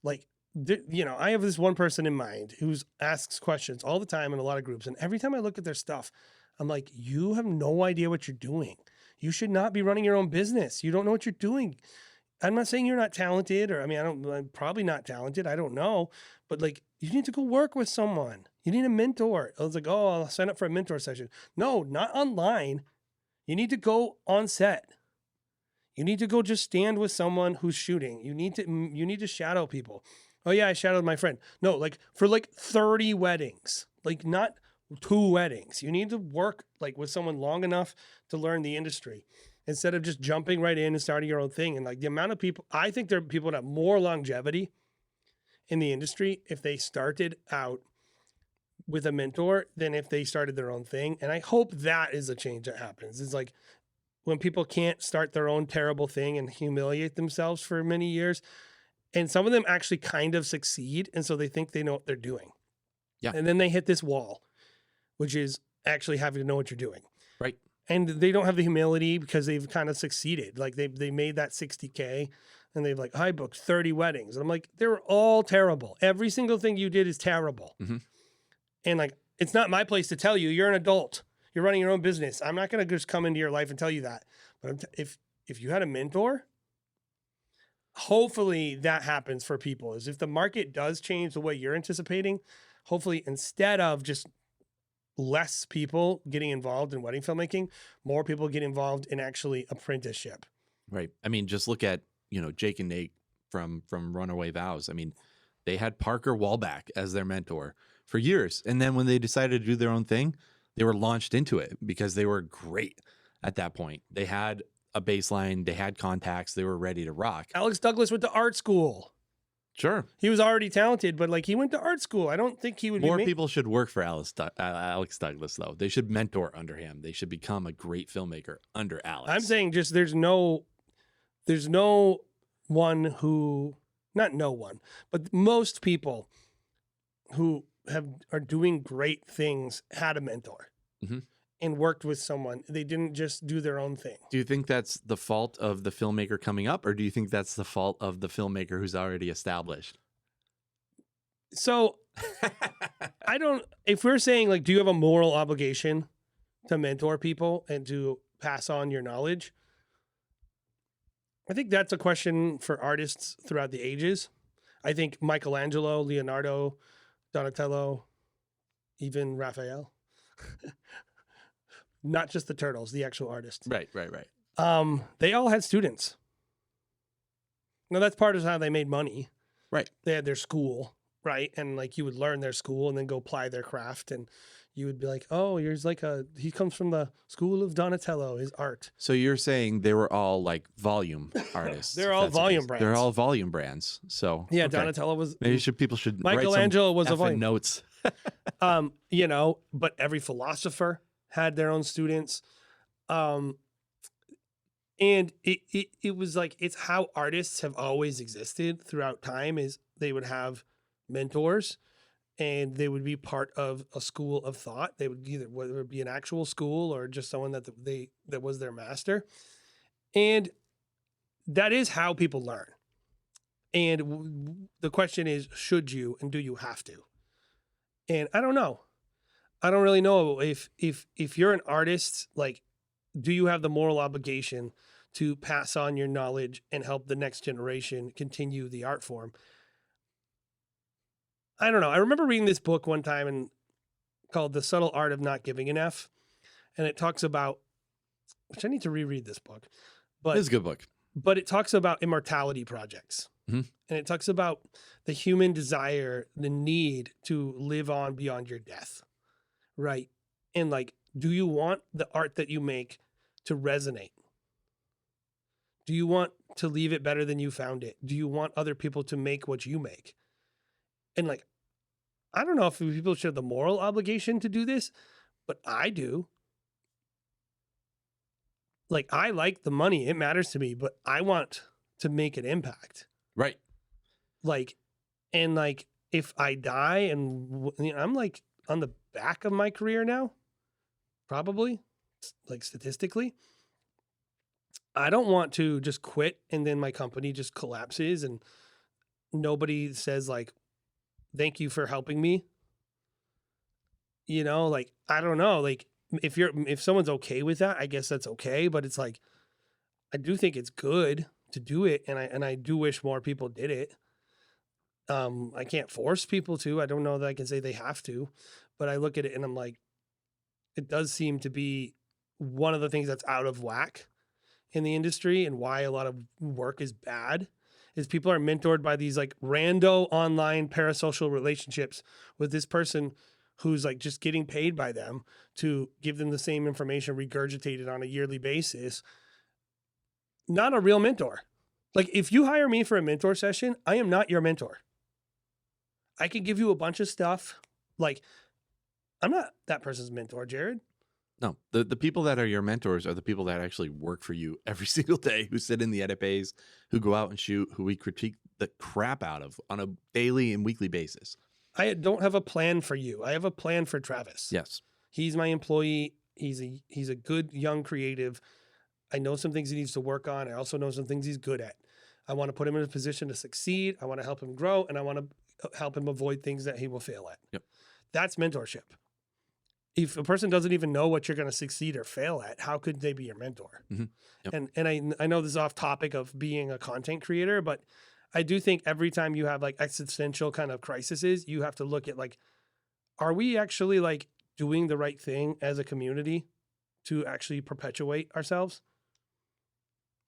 Like, I have this one person in mind who asks questions all the time in a lot of groups. And every time I look at their stuff, I'm like, you have no idea what you're doing. You should not be running your own business. You don't know what you're doing. I'm not saying you're not talented, I'm probably not talented. I don't know. But like, you need to go work with someone. You need a mentor. I was like, oh, I'll sign up for a mentor session. No, not online. You need to go on set. You need to go just stand with someone who's shooting. You need to shadow people. Oh yeah, I shadowed my friend. No, like for 30 weddings, like not 2 weddings. You need to work like with someone long enough to learn the industry instead of just jumping right in and starting your own thing. And like the amount of people, I think there are people that have more longevity in the industry if they started out with a mentor than if they started their own thing. And I hope that is a change that happens. It's like when people can't start their own terrible thing and humiliate themselves for many years. And some of them actually kind of succeed. And so they think they know what they're doing. Yeah. And then they hit this wall, which is actually having to know what you're doing. Right. And they don't have the humility because they've kind of succeeded. Like they made that 60K and they've like, I booked 30 weddings. And I'm like, they were all terrible. Every single thing you did is terrible. Mm-hmm. And like, it's not my place to tell you, you're an adult. You're running your own business. I'm not going to just come into your life and tell you that. But if you had a mentor, hopefully that happens for people. Is if the market does change the way you're anticipating, hopefully instead of just less people getting involved in wedding filmmaking, more people get involved in actually apprenticeship. Right. I mean, just look at, Jake and Nate from Runaway Vows. I mean, they had Parker Wallback as their mentor for years. And then when they decided to do their own thing, they were launched into it because they were great at that point. They had a baseline, they had contacts, they were ready to rock. Alex Douglas went to art school. Sure. He was already talented, but like he went to art school. I don't think he would More people should work for Alex Douglas, though. They should mentor under him. They should become a great filmmaker under Alex. I'm saying just there's no one who, not no one, but most people who are doing great things had a mentor. Mm-hmm. And worked with someone. They didn't just do their own thing. Do you think that's the fault of the filmmaker coming up, or do you think that's the fault of the filmmaker who's already established? So if we're saying like, do you have a moral obligation to mentor people and to pass on your knowledge? I think that's a question for artists throughout the ages. I think Michelangelo, Leonardo, Donatello, even Raphael. Not just the turtles, the actual artists. Right. They all had students. Now that's part of how they made money. Right. They had their school, right? And like you would learn their school and then go apply their craft, and you would be like, oh, he comes from the school of Donatello, his art. So you're saying they were all like volume artists. They're all volume brands. They're all volume brands. So yeah, okay. Donatello was. Maybe people should Michelangelo write some was a volume notes. You know, but every philosopher had their own students. Um, and it was like, it's how artists have always existed throughout time is they would have mentors and they would be part of a school of thought. They would either, whether it be an actual school or just someone that was their master. And that is how people learn. And the question is, should you and do you have to? And I don't know. I don't really know if you're an artist, like, do you have the moral obligation to pass on your knowledge and help the next generation continue the art form? I don't know. I remember reading this book one time and called The Subtle Art of Not Giving an F. And it talks about, which I need to reread this book, but It's a good book. but it talks about immortality projects. Mhm. And it talks about the human desire, the need to live on beyond your death. Right. And like, do you want the art that you make to resonate? Do you want to leave it better than you found it? Do you want other people to make what you make? And like, I don't know if people should have the moral obligation to do this, but I do. Like, I like the money, it matters to me, but I want to make an impact. Right. Like, and like, if I die and I'm like on the back of my career now, probably, like statistically, I don't want to just quit and then my company just collapses and nobody says like, thank you for helping me. You know, like, I don't know, like if someone's okay with that, I guess that's okay. But it's like, I do think it's good to do it. And I do wish more people did it. I can't force people to. I don't know that I can say they have to, but I look at it and I'm like, it does seem to be one of the things that's out of whack in the industry and why a lot of work is bad is people are mentored by these like rando online parasocial relationships with this person who's like just getting paid by them to give them the same information regurgitated on a yearly basis. Not a real mentor. Like if you hire me for a mentor session, I am not your mentor. I can give you a bunch of stuff. Like, I'm not that person's mentor, Jared. No, the people that are your mentors are the people that actually work for you every single day, who sit in the edit bays, who go out and shoot, who we critique the crap out of on a daily and weekly basis. I don't have a plan for you. I have a plan for Travis. Yes. He's my employee. He's a good young creative. I know some things he needs to work on. I also know some things he's good at. I want to put him in a position to succeed. I want to help him grow, and I want to help him avoid things that he will fail at. Yep. That's mentorship. If a person doesn't even know what you're going to succeed or fail at, how could they be your mentor? Mm-hmm. Yep. And I know this is off topic of being a content creator, but I do think every time you have like existential kind of crises, you have to look at like, are we actually like doing the right thing as a community to actually perpetuate ourselves?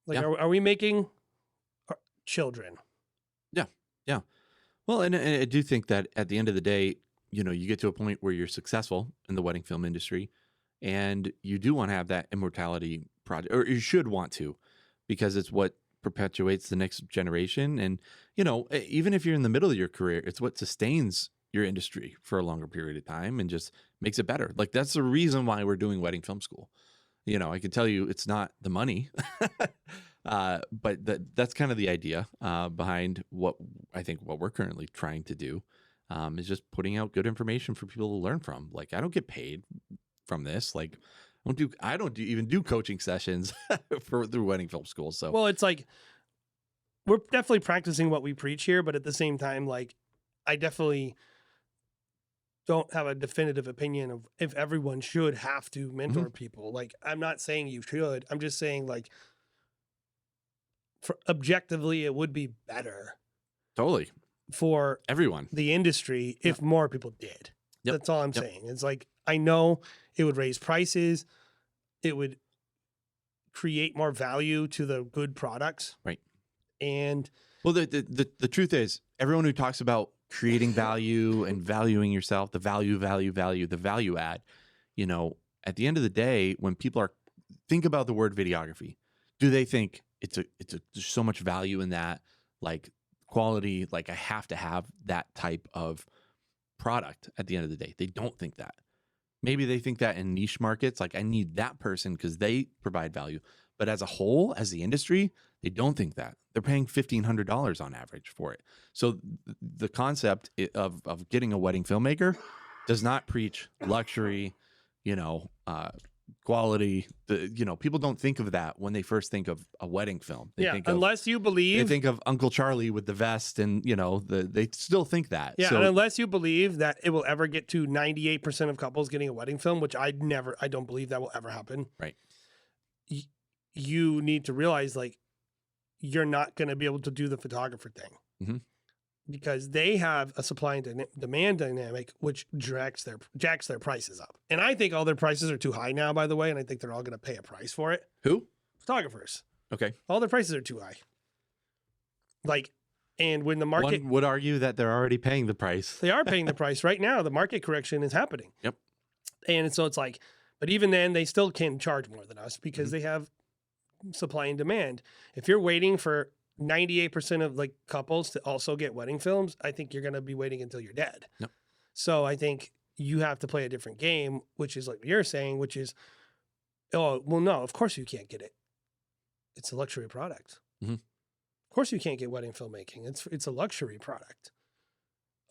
Like, Yeah. are we making children? Yeah. Yeah. Well, and I do think that at the end of the day, you know, you get to a point where you're successful in the wedding film industry and you do want to have that immortality project, or you should want to, because it's what perpetuates the next generation. And, you know, even if you're in the middle of your career, it's what sustains your industry for a longer period of time and just makes it better. Like, that's the reason why we're doing wedding film school. You know, I can tell you it's not the money, but that's kind of the idea behind what I think what we're currently trying to do is just putting out good information for people to learn from. Like, I don't get paid from this. Like, I don't even do coaching sessions through wedding film school. So, Well, it's like, we're definitely practicing what we preach here, but at the same time, like, I definitely don't have a definitive opinion of if everyone should have to mentor people. Like, I'm not saying you should. I'm just saying, like, objectively, it would be better totally for everyone, the industry, if more people did. Yep. That's all I'm saying. It's like, I know it would raise prices. It would create more value to the good products. Right. And well, the truth is, everyone who talks about creating value and valuing yourself, the value, the value add, you know, at the end of the day, when people think about the word videography, do they think there's so much value in that, like quality, like I have to have that type of product at the end of the day. They don't think that. Maybe they think that in niche markets, like I need that person because they provide value. But as a whole, as the industry, they don't think that. They're paying $1,500 on average for it. So the concept of getting a wedding filmmaker does not preach luxury, quality. People don't think of that when they first think of a wedding film. They think unless you believe. They think of Uncle Charlie with the vest and, they still think that. Yeah, so, and unless you believe that it will ever get to 98% of couples getting a wedding film, which I don't believe that will ever happen. Right. You need to realize, like, you're not going to be able to do the photographer thing. Mm-hmm. Because they have a supply and demand dynamic, which jacks their prices up. And I think all their prices are too high now, by the way, and I think they're all going to pay a price for it. Who? Photographers. Okay. All their prices are too high. Like, and when the market... One would argue that they're already paying the price. They are paying the price right now. The market correction is happening. Yep. And so it's like, but even then, they still can charge more than us because they have supply and demand. If you're waiting for 98% of like couples to also get wedding films, I think you're going to be waiting until you're dead. Yep. So I think you have to play a different game, which is like you're saying, which is, oh, well, no, of course you can't get it. It's a luxury product. Mm-hmm. Of course you can't get wedding filmmaking. It's a luxury product.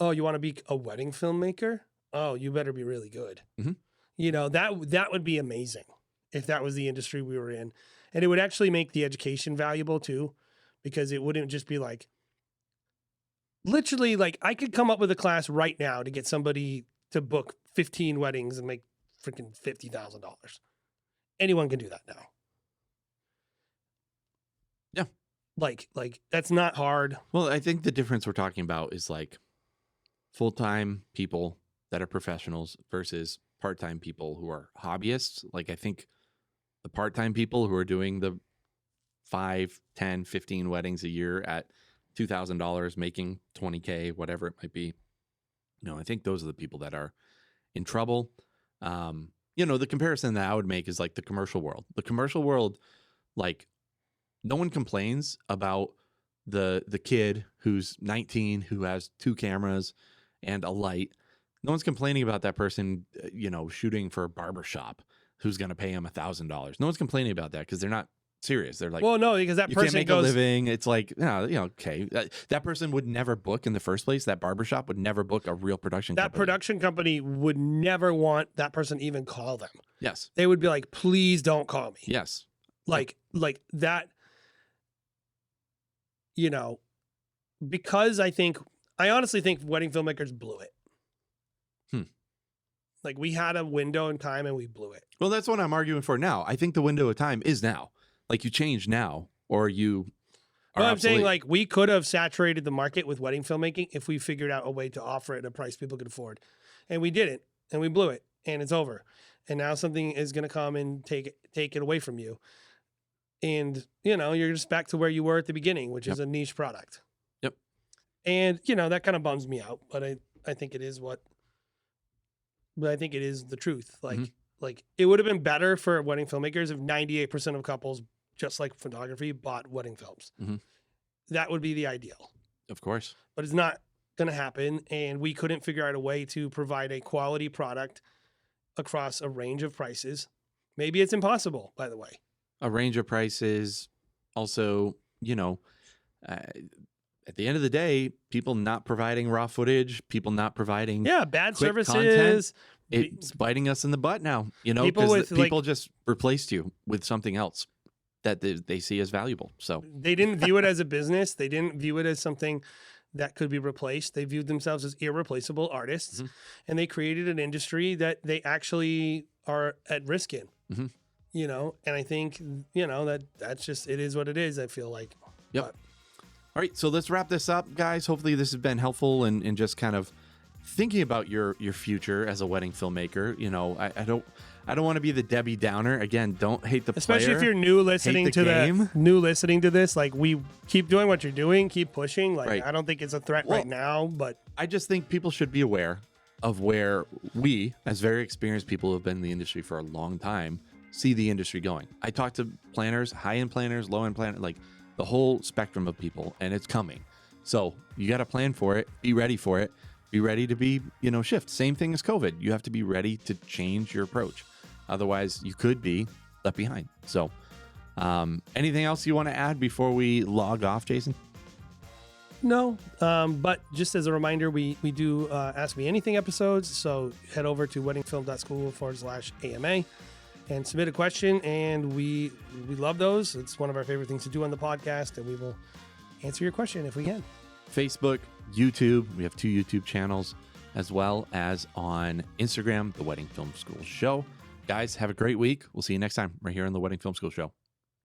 Oh, you want to be a wedding filmmaker? Oh, you better be really good. Mm-hmm. That would be amazing if that was the industry we were in. And it would actually make the education valuable too, because it wouldn't just be like, literally, like I could come up with a class right now to get somebody to book 15 weddings and make freaking $50,000. Anyone can do that now. Yeah. Like that's not hard. Well, I think the difference we're talking about is like full-time people that are professionals versus part-time people who are hobbyists. Like I think the part-time people who are doing the 5, 10, 15 weddings a year at $2,000, making $20K, whatever it might be. I think those are the people that are in trouble. The comparison that I would make is like the commercial world. The commercial world, like no one complains about the kid who's 19, who has 2 cameras and a light. No one's complaining about that person, shooting for a barbershop who's going to pay him $1,000. No one's complaining about that because they're not serious. They're like, well, no, because that you person can't make a living. It's like, okay. That person would never book in the first place. That barbershop would never book a real production company. That production company would never want that person to even call them. Yes. They would be like, please don't call me. Yes. Like that, because I honestly think wedding filmmakers blew it. Like we had a window in time and we blew it. Well, that's what I'm arguing for now. I think the window of time is now. Like you change now or you are I'm obsolete. saying like we could have saturated the market with wedding filmmaking if we figured out a way to offer it at a price people could afford. And we didn't. And we blew it. And it's over. And now something is going to come and take it away from you. And, you're just back to where you were at the beginning, which is a niche product. Yep. And, that kind of bums me out. But I think it is but I think it is the truth. Like it would have been better for wedding filmmakers if 98% of couples, just like photography, bought wedding films. Mm-hmm. That would be the ideal. Of course. But it's not going to happen. And we couldn't figure out a way to provide a quality product across a range of prices. Maybe it's impossible, by the way. A range of prices. Also, at the end of the day, people not providing raw footage, people not providing bad quick services. Content, it's biting us in the butt now, because people just replaced you with something else that they see as valuable. So they didn't view it as a business. They didn't view it as something that could be replaced. They viewed themselves as irreplaceable artists, and they created an industry that they actually are at risk in. And I think, that's just, it is what it is, I feel like. Yep. All right, so let's wrap this up, guys. Hopefully this has been helpful and just kind of thinking about your future as a wedding filmmaker. I don't want to be the Debbie Downer. Again, don't hate the especially player, if you're new listening to this. Like, we keep doing what you're doing, keep pushing. Like, right. I don't think it's a threat right now, but I just think people should be aware of where we, as very experienced people who have been in the industry for a long time, see the industry going. I talk to planners, high-end planners, low-end planners, like the whole spectrum of people, and it's coming. So you got to plan for it, be ready for it, be ready to be, shift. Same thing as COVID. You have to be ready to change your approach. Otherwise, you could be left behind. So, anything else you want to add before we log off, Jason? No, but just as a reminder, we do Ask Me Anything episodes. So head over to weddingfilm.school/AMA and submit a question. And we love those. It's one of our favorite things to do on the podcast, and we will answer your question if we can. Facebook, YouTube. We have 2 YouTube channels, as well as on Instagram, The Wedding Film School Show. Guys, have a great week. We'll see you next time right here on The Wedding Film School Show.